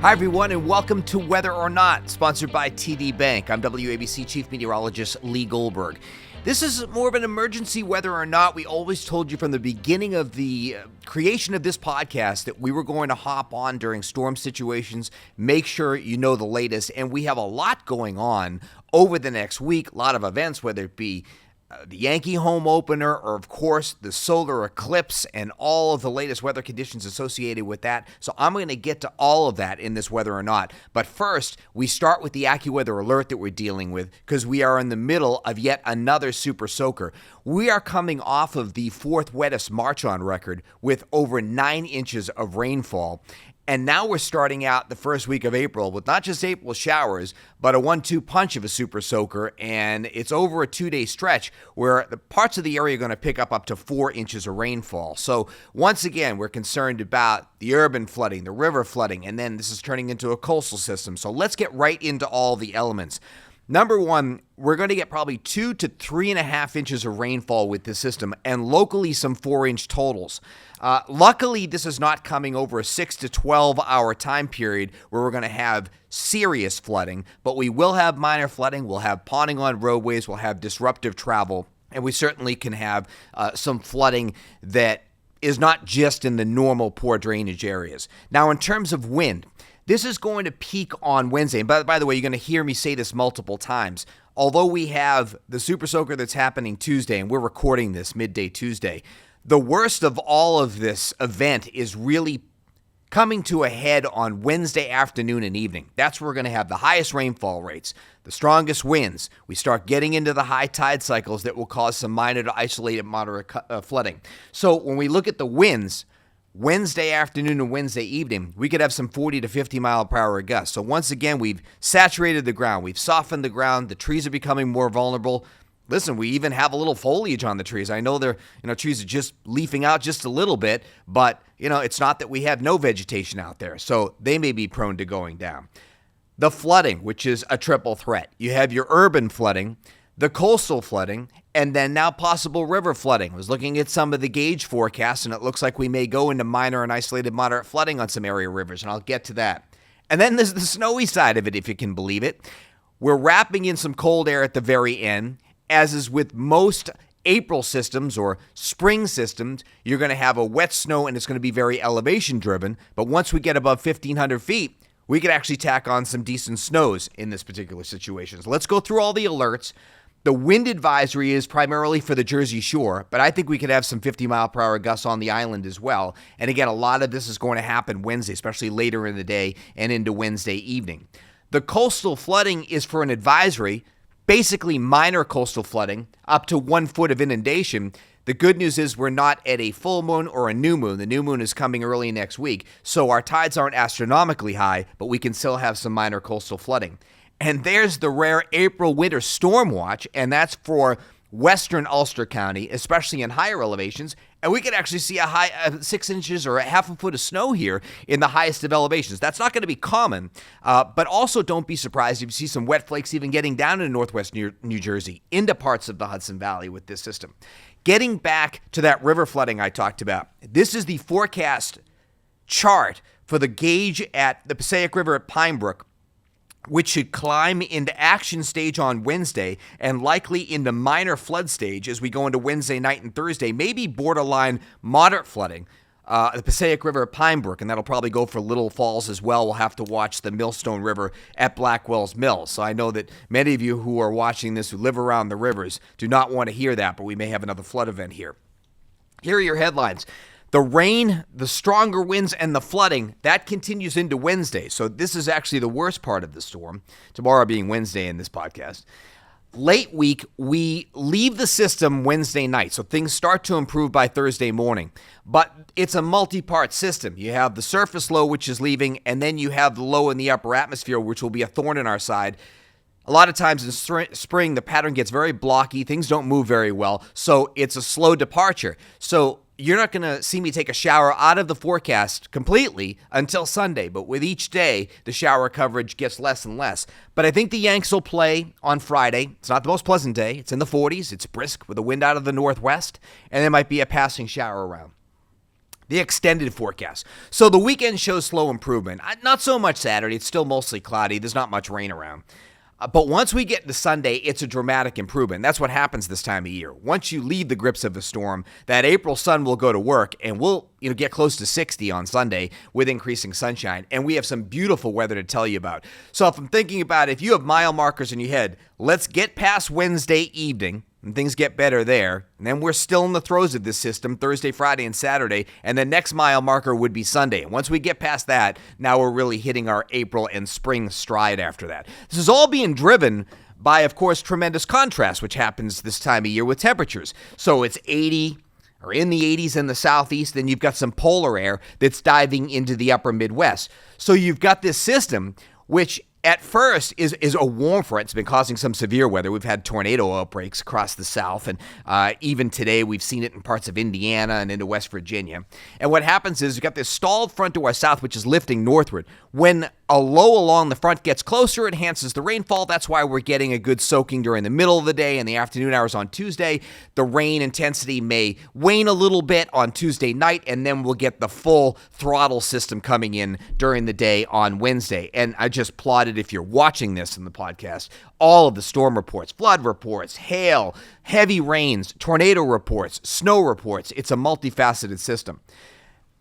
Hi, everyone, and welcome to Weather or Not, sponsored by TD Bank. I'm WABC Chief Meteorologist Lee Goldberg. This is more of an emergency weather or not. We always told you from the beginning of the creation of this podcast that we were going to hop on during storm situations, make sure you know the latest, and we have a lot going on over the next week, a lot of events, whether it be the Yankee home opener, or of course the solar eclipse and all of the latest weather conditions associated with that. So I'm going to get to all of that in this Weather or Not. But first, we start with the AccuWeather alert that we're dealing with because we are in the middle of yet another super soaker. We are coming off of the fourth wettest March on record with over 9 inches of rainfall. And now we're starting out the first week of April with not just April showers, but a 1-2 punch of a super soaker. And it's over a 2-day stretch where the parts of the area are going to pick up to 4 inches of rainfall. So once again, we're concerned about the urban flooding, the river flooding, and then this is turning into a coastal system. So let's get right into all the elements. Number one, we're going to get probably 2 to 3.5 inches of rainfall with this system, and locally some 4-inch totals. Luckily, this is not coming over a 6 to 12 hour time period where we're going to have serious flooding, but we will have minor flooding. We'll have ponding on roadways. We'll have disruptive travel, and we certainly can have some flooding that is not just in the normal poor drainage areas. Now, in terms of wind, this is going to peak on Wednesday. And by the way, you're going to hear me say this multiple times. Although we have the super soaker that's happening Tuesday, and we're recording this midday Tuesday, the worst of all of this event is really coming to a head on Wednesday afternoon and evening. That's where we're going to have the highest rainfall rates, the strongest winds. We start getting into the high tide cycles that will cause some minor to isolated moderate flooding. So when we look at the winds, Wednesday afternoon and Wednesday evening, we could have some 40 to 50 mile per hour gusts. So once again, we've saturated the ground. We've softened the ground. The trees are becoming more vulnerable. Listen, we even have a little foliage on the trees. I know trees are just leafing out just a little bit, but, it's not that we have no vegetation out there. So they may be prone to going down. The flooding, which is a triple threat. You have your urban flooding, the coastal flooding, and then now possible river flooding. I was looking at some of the gauge forecasts, and it looks like we may go into minor and isolated moderate flooding on some area rivers, and I'll get to that. And then there's the snowy side of it, if you can believe it. We're wrapping in some cold air at the very end. As is with most April systems or spring systems, you're going to have a wet snow, and it's going to be very elevation driven. But once we get above 1,500 feet, we could actually tack on some decent snows in this particular situation. So let's go through all the alerts. The wind advisory is primarily for the Jersey Shore, but I think we could have some 50 mile per hour gusts on the island as well. And again, a lot of this is going to happen Wednesday, especially later in the day and into Wednesday evening. The coastal flooding is for an advisory, basically minor coastal flooding, up to 1 foot of inundation. The good news is we're not at a full moon or a new moon. The new moon is coming early next week, so our tides aren't astronomically high, but we can still have some minor coastal flooding. And there's the rare April winter storm watch, and that's for western Ulster County, especially in higher elevations. And we could actually see a high 6 inches or a half a foot of snow here in the highest of elevations. That's not going to be common, but also don't be surprised if you see some wet flakes even getting down into northwest New Jersey, into parts of the Hudson Valley with this system. Getting back to that river flooding I talked about, this is the forecast chart for the gauge at the Passaic River at Pine Brook, which should climb into action stage on Wednesday and likely into minor flood stage as we go into Wednesday night and Thursday, maybe borderline moderate flooding. The Passaic River at Pine Brook, and that'll probably go for Little Falls as well. We'll have to watch the Millstone River at Blackwell's Mill. So I know that many of you who are watching this who live around the rivers do not want to hear that, but we may have another flood event here. Here are your headlines. The rain, the stronger winds, and the flooding, that continues into Wednesday. So this is actually the worst part of the storm, tomorrow being Wednesday in this podcast. Late week, we leave the system Wednesday night, so things start to improve by Thursday morning. But it's a multi-part system. You have the surface low, which is leaving, and then you have the low in the upper atmosphere, which will be a thorn in our side. A lot of times in spring, the pattern gets very blocky. Things don't move very well, so it's a slow departure. So you're not going to see me take a shower out of the forecast completely until Sunday, but with each day, the shower coverage gets less and less. But I think the Yanks will play on Friday. It's not the most pleasant day. It's in the 40s. It's brisk with a wind out of the northwest, and there might be a passing shower around. The extended forecast. So the weekend shows slow improvement. Not so much Saturday. It's still mostly cloudy. There's not much rain around. But once we get to Sunday, it's a dramatic improvement. That's what happens this time of year. Once you leave the grips of the storm, that April sun will go to work, and we'll get close to 60 on Sunday with increasing sunshine. And we have some beautiful weather to tell you about. So if I'm thinking about it, if you have mile markers in your head, let's get past Wednesday evening, and things get better there. And then we're still in the throes of this system Thursday, Friday, and Saturday. And the next mile marker would be Sunday. And once we get past that, now we're really hitting our April and spring stride after that. This is all being driven by, of course, tremendous contrast, which happens this time of year with temperatures. So it's 80 or in the 80s in the southeast. Then you've got some polar air that's diving into the upper Midwest. So you've got this system which at first is a warm front. It's been causing some severe weather. We've had tornado outbreaks across the South, and even today we've seen it in parts of Indiana and into West Virginia. And what happens is we've got this stalled front to our south, which is lifting northward. When a low along the front gets closer, it enhances the rainfall. That's why we're getting a good soaking during the middle of the day and the afternoon hours on Tuesday. The rain intensity may wane a little bit on Tuesday night, and then we'll get the full throttle system coming in during the day on Wednesday. And I just plotted, if you're watching this in the podcast, all of the storm reports, flood reports, hail, heavy rains, tornado reports, snow reports. It's a multifaceted system.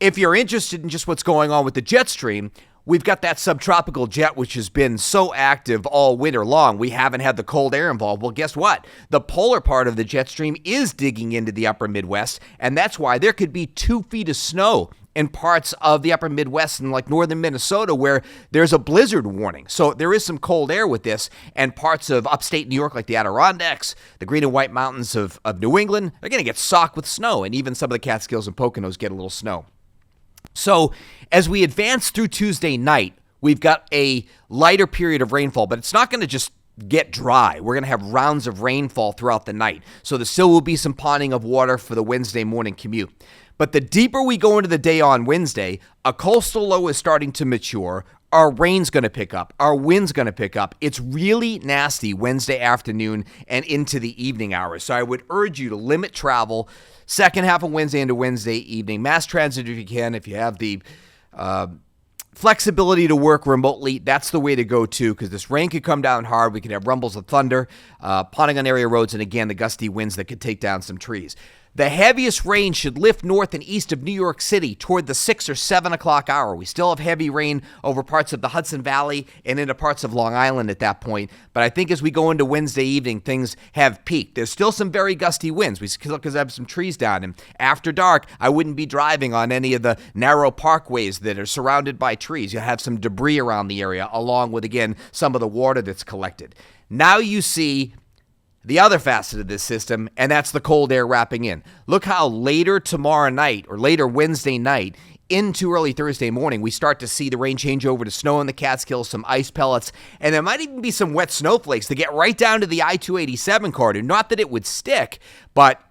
If you're interested in just what's going on with the jet stream, we've got that subtropical jet, which has been so active all winter long. We haven't had the cold air involved. Well, guess what? The polar part of the jet stream is digging into the upper Midwest, and that's why there could be 2 feet of snow in parts of the upper Midwest and like northern Minnesota where there's a blizzard warning. So there is some cold air with this, and parts of upstate New York like the Adirondacks, the Green and White Mountains of New England, they're going to get socked with snow, and even some of the Catskills and Poconos get a little snow. So as we advance through Tuesday night, we've got a lighter period of rainfall, but it's not going to just get dry. We're going to have rounds of rainfall throughout the night. So there still will be some ponding of water for the Wednesday morning commute. But the deeper we go into the day on Wednesday, a coastal low is starting to mature. Our rain's going to pick up. Our wind's going to pick up. It's really nasty Wednesday afternoon and into the evening hours. So I would urge you to limit travel second half of Wednesday into Wednesday evening. Mass transit if you can. If you have the flexibility to work remotely, that's the way to go too, because this rain could come down hard. We could have rumbles of thunder, ponding on area roads, and again, the gusty winds that could take down some trees. The heaviest rain should lift north and east of New York City toward the 6 or 7 o'clock hour. We still have heavy rain over parts of the Hudson Valley and into parts of Long Island at that point. But I think as we go into Wednesday evening, things have peaked. There's still some very gusty winds. We still have some trees down. And after dark, I wouldn't be driving on any of the narrow parkways that are surrounded by trees. You'll have some debris around the area, along with, again, some of the water that's collected. Now you see the other facet of this system, and that's the cold air wrapping in. Look how later tomorrow night or later Wednesday night into early Thursday morning, we start to see the rain change over to snow in the Catskills, some ice pellets, and there might even be some wet snowflakes to get right down to the I-287 corridor. Not that it would stick, but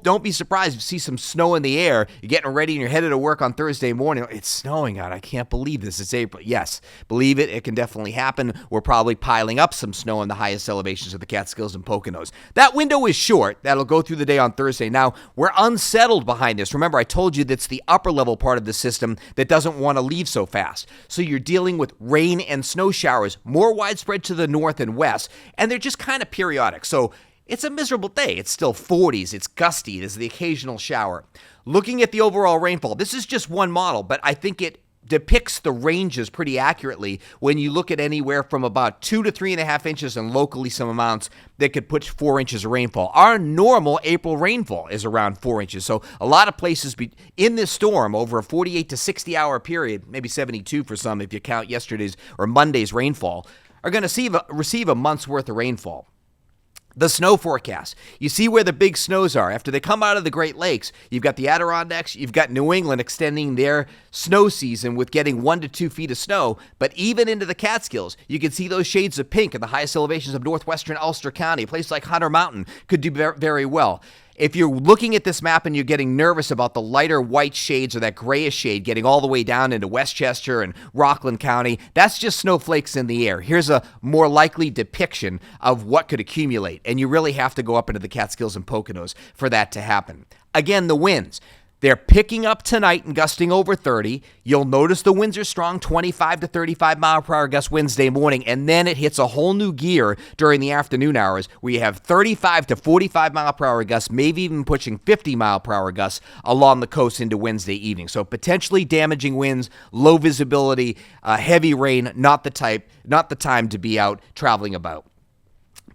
don't be surprised if you see some snow in the air. You're getting ready and you're headed to work on Thursday morning. It's snowing out. I can't believe this. It's April. Yes, believe it. It can definitely happen. We're probably piling up some snow in the highest elevations of the Catskills and Poconos. That window is short. That'll go through the day on Thursday. Now, we're unsettled behind this. Remember, I told you that's the upper level part of the system that doesn't want to leave so fast. So you're dealing with rain and snow showers, more widespread to the north and west, and they're just kind of periodic. So it's a miserable day. It's still 40s. It's gusty. There's the occasional shower. Looking at the overall rainfall, this is just one model, but I think it depicts the ranges pretty accurately when you look at anywhere from about 2 to 3.5 inches and locally some amounts that could put 4 inches of rainfall. Our normal April rainfall is around 4 inches. So a lot of places in this storm over a 48 to 60 hour period, maybe 72 for some if you count yesterday's or Monday's rainfall, are going to receive a month's worth of rainfall. The snow forecast. You see where the big snows are. After they come out of the Great Lakes, you've got the Adirondacks, you've got New England extending their snow season with getting 1 to 2 feet of snow. But even into the Catskills, you can see those shades of pink at the highest elevations of northwestern Ulster County. A place like Hunter Mountain could do very well. If you're looking at this map and you're getting nervous about the lighter white shades or that grayish shade getting all the way down into Westchester and Rockland County, that's just snowflakes in the air. Here's a more likely depiction of what could accumulate, and you really have to go up into the Catskills and Poconos for that to happen. Again, the winds. They're picking up tonight and gusting over 30. You'll notice the winds are strong, 25 to 35 mile per hour gusts Wednesday morning, and then it hits a whole new gear during the afternoon hours where you have 35 to 45 mile per hour gusts, maybe even pushing 50 mile per hour gusts along the coast into Wednesday evening. So potentially damaging winds, low visibility, heavy rain, not the time to be out traveling about.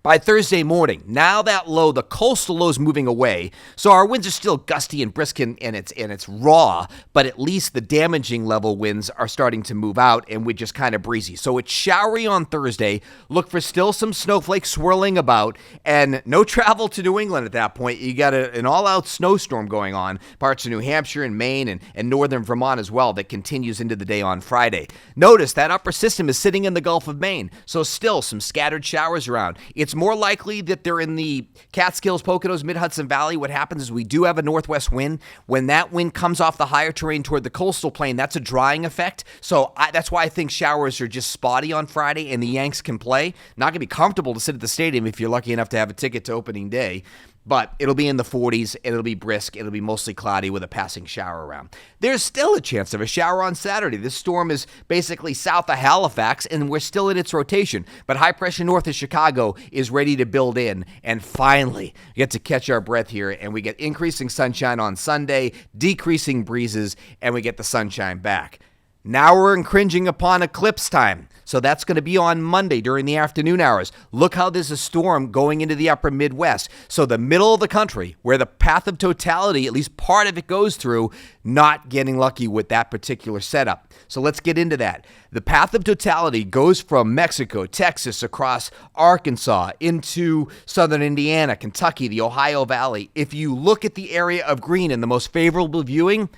By Thursday morning, now that low, the coastal low is moving away, so our winds are still gusty and brisk and it's raw, but at least the damaging level winds are starting to move out and we're just kind of breezy. So it's showery on Thursday. Look for still some snowflakes swirling about and no travel to New England at that point. You got an all-out snowstorm going on, parts of New Hampshire and Maine and northern Vermont as well, that continues into the day on Friday. Notice that upper system is sitting in the Gulf of Maine, so still some scattered showers around. It's more likely that they're in the Catskills, Poconos, Mid-Hudson Valley. What happens is we do have a northwest wind. When that wind comes off the higher terrain toward the coastal plain, that's a drying effect. So that's why I think showers are just spotty on Friday and the Yanks can play. Not going to be comfortable to sit at the stadium if you're lucky enough to have a ticket to opening day. But it'll be in the 40s, and it'll be brisk, it'll be mostly cloudy with a passing shower around. There's still a chance of a shower on Saturday. This storm is basically south of Halifax, and we're still in its rotation. But high pressure north of Chicago is ready to build in, and finally we get to catch our breath here, and we get increasing sunshine on Sunday, decreasing breezes, and we get the sunshine back. Now we're encroaching upon eclipse time. So that's going to be on Monday during the afternoon hours. Look how there's a storm going into the upper Midwest. So the middle of the country, where the path of totality, at least part of it goes through, not getting lucky with that particular setup. So let's get into that. The path of totality goes from Mexico, Texas, across Arkansas, into southern Indiana, Kentucky, the Ohio Valley. If you look at the area of green in the most favorable viewing,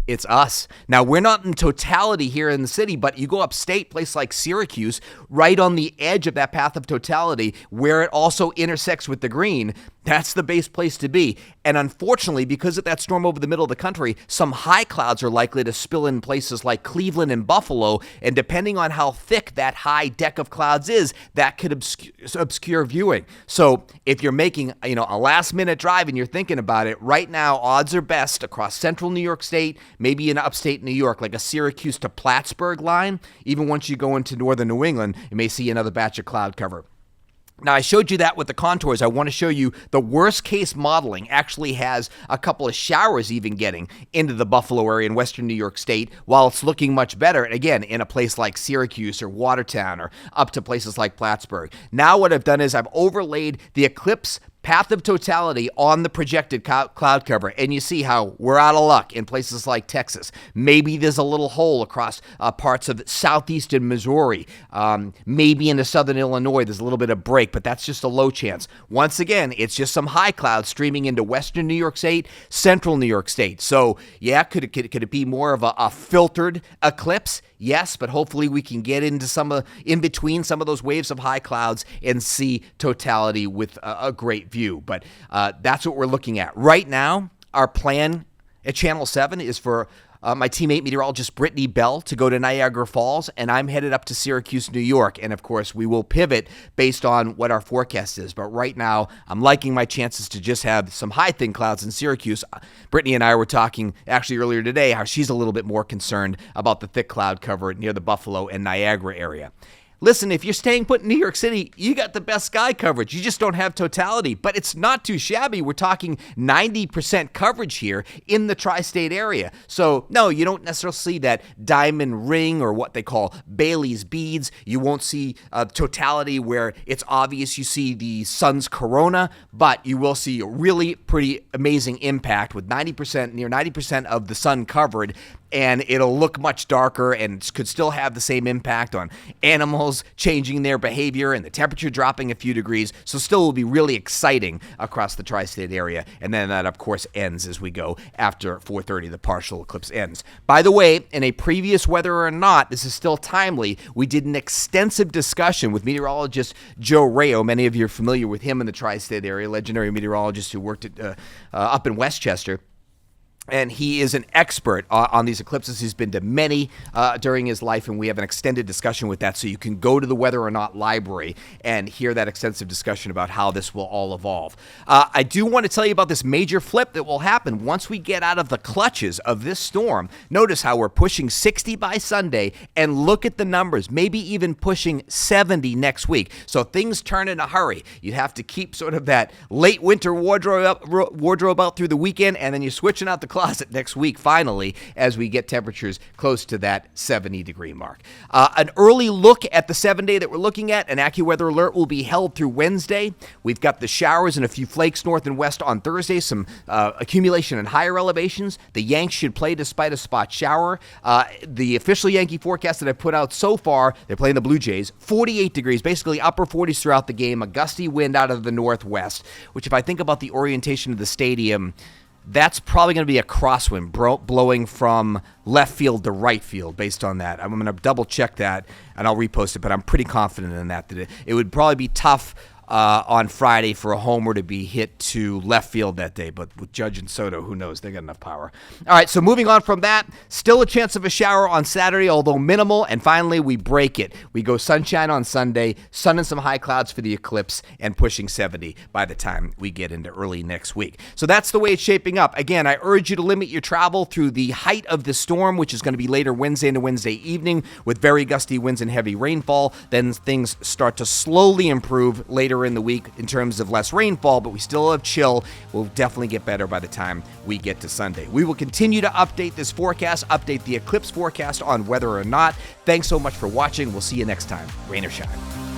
it's us. Now, we're not in totality here in the city, but you go upstate, place like Syracuse, right on the edge of that path of totality, where it also intersects with the green. That's the base place to be. And unfortunately, because of that storm over the middle of the country, some high clouds are likely to spill in places like Cleveland and Buffalo. And depending on how thick that high deck of clouds is, that could obscure viewing. So if you're making, a last-minute drive and you're thinking about it, right now, odds are best across central New York State, maybe in upstate New York, like a Syracuse to Plattsburgh line. Even once you go into northern New England, you may see another batch of cloud cover. Now, I showed you that with the contours. I want to show you the worst case modeling actually has a couple of showers even getting into the Buffalo area in western New York State, while it's looking much better, again, in a place like Syracuse or Watertown or up to places like Plattsburgh. Now what I've done is I've overlaid the eclipse path of totality on the projected cloud cover, and you see how we're out of luck in places like Texas. Maybe there's a little hole across parts of southeastern Missouri. Maybe into southern Illinois there's a little bit of break, but that's just a low chance. Once again, it's just some high clouds streaming into western New York State, central New York State. So, yeah, could it be more of a filtered eclipse? Yes, but hopefully we can get into in between some of those waves of high clouds and see totality with a great view. But that's what we're looking at. Right now, our plan at Channel 7 is for my teammate meteorologist Brittany Bell to go to Niagara Falls, and I'm headed up to Syracuse, New York. And of course, we will pivot based on what our forecast is. But right now, I'm liking my chances to just have some high thin clouds in Syracuse. Brittany and I were talking actually earlier today how she's a little bit more concerned about the thick cloud cover near the Buffalo and Niagara area. Listen, if you're staying put in New York City, you got the best sky coverage. You just don't have totality, but it's not too shabby. We're talking 90% coverage here in the tri-state area. So, no, you don't necessarily see that diamond ring or what they call Bailey's beads. You won't see totality where it's obvious you see the sun's corona, but you will see a really pretty amazing impact with near 90% of the sun covered. And it'll look much darker and could still have the same impact on animals changing their behavior and the temperature dropping a few degrees. So still will be really exciting across the tri-state area. And then that, of course, ends as we go after 4:30, the partial eclipse ends. By the way, in a previous Whether or Not, this is still timely, we did an extensive discussion with meteorologist Joe Rayo. Many of you are familiar with him in the tri-state area, legendary meteorologist who worked up in Westchester. And he is an expert on these eclipses. He's been to many during his life, and we have an extended discussion with that. So you can go to the Whether or Not library and hear that extensive discussion about how this will all evolve. I do want to tell you about this major flip that will happen once we get out of the clutches of this storm. Notice how we're pushing 60 by Sunday, and look at the numbers, maybe even pushing 70 next week. So things turn in a hurry. You have to keep sort of that late winter wardrobe out through the weekend, and then you're switching out the closet next week, finally, as we get temperatures close to that 70-degree mark. An early look at the 7-day that we're looking at, an AccuWeather alert will be held through Wednesday. We've got the showers and a few flakes north and west on Thursday, some accumulation in higher elevations. The Yanks should play despite a spot shower. The official Yankee forecast that I put out so far, they're playing the Blue Jays, 48 degrees, basically upper 40s throughout the game, a gusty wind out of the northwest, which if I think about the orientation of the stadium, that's probably going to be a crosswind blowing from left field to right field based on that. I'm going to double check that and I'll repost it, but I'm pretty confident in that it would probably be tough on Friday for a homer to be hit to left field that day. But with Judge and Soto, who knows? They got enough power. All right, so moving on from that, still a chance of a shower on Saturday, although minimal. And finally, we break it. We go sunshine on Sunday, sun and some high clouds for the eclipse, and pushing 70 by the time we get into early next week. So that's the way it's shaping up. Again, I urge you to limit your travel through the height of the storm, which is going to be later Wednesday into Wednesday evening with very gusty winds and heavy rainfall. Then things start to slowly improve later in the week in terms of less rainfall, but we still have chill. We'll definitely get better by the time we get to Sunday. We will continue to update this forecast, update the eclipse forecast on Whether or Not. Thanks so much for watching. We'll see you next time. Rain or shine.